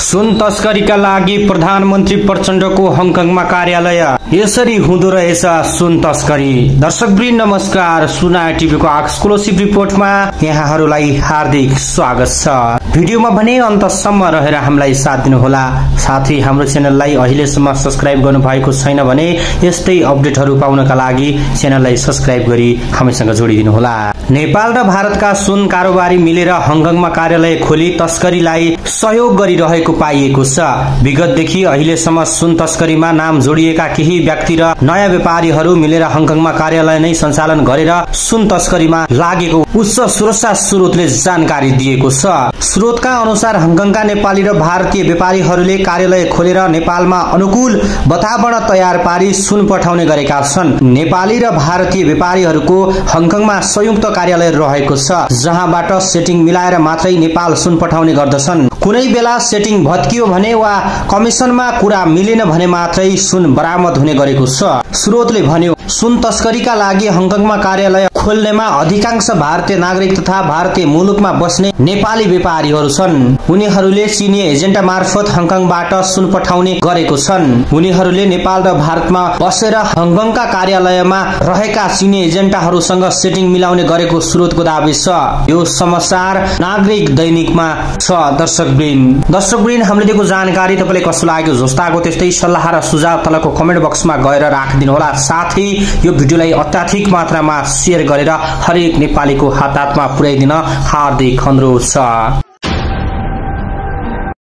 सुन तस्करीका लागि प्रधानमन्त्री प्रचण्डको हङकङमा कार्यालय। यसरी हुँदो रहेछ सुन तस्करी। दर्शकवृन्द नमस्कार, सुना टिभीको एक्सक्लुसिभ रिपोर्टमा यहाँहरूलाई हार्दिक स्वागत छ। भिडियोमा भने अन्तसम्म रहेर हामीलाई साथ दिनुहोला। साथै हाम्रो च्यानललाई अहिलेसम्म सब्स्क्राइब गर्नु भएको छैन भने यस्तै अपडेटहरू पाउनका लागि च्यानललाई सब्स्क्राइब गरी हामीसँग जोडिदिनुहोला। नेपाल र भारतका सुन कारोबारी मिलेर हङकङमा कार्यालय खोली तस्करीलाई सहयोग गरिरहेको पाइएको छ। विगतदेखि अहिलेसम्म सुन तस्करीमा नाम जोडिएका केही व्यक्ति र नयाँ व्यापारीहरू मिलेर हङकङमा कार्यालय नै सञ्चालन गरेर सुन तस्करीमा लागेको उच्च सुरक्षा स्रोतले जानकारी दिएको छ। स्रोतका अनुसार हङकङका नेपाली र भारतीय व्यापारीहरूले कार्यालय खोलेर नेपालमा अनुकूल वातावरण तयार पारी सुन पठाउने गरेका छन्। नेपाली र भारतीय व्यापारीहरूको हङकङमा संयुक्त कार्यालय रहेको छ, जहाँबाट सेटिङ मिलाएर मात्रै नेपाल सुन पठाउने गर्दछन्। कुनै बेला सेटिङ भत्कियो भने वा कमिसनमा कुरा मिलेन भने मात्रै सुन बरामद हुने गरेको छ। स्रोतले भन्यो, सुन तस्करीका लागि हङकङमा कार्यालय खोल्नेमा अधिकांश भारतीय नागरिक तथा भारतीय मुलुकमा बस्ने नेपाली व्यापारीहरू छन्। उनीहरूले चिनी एजेन्ट मार्फत हङकङबाट सुन पठाउने गरेको छन्। उनीहरूले नेपाल र भारतमा बसेर हङकङका कार्यालयमा रहेका चिनी एजेन्टहरूसँग सेटिङ मिलाउने गरेको स्रोतको दाबी छ। यो समाचार नागरिक दैनिकमा छ। दर्शकवृन्द हामीले दिएको जानकारी तपाईलाई कस्तो लाग्यो? जस्ताको त्यस्तै सल्लाह र सुझाव तलको कमेन्ट बक्समा गएर राखिदिनु होला। साथै यो भिडियोलाई अत्याधिक मात्रामा शेयर गरेर हरेक नेपालीको हातमा पुर्याइदिन हार्दिक अनुरोध छ।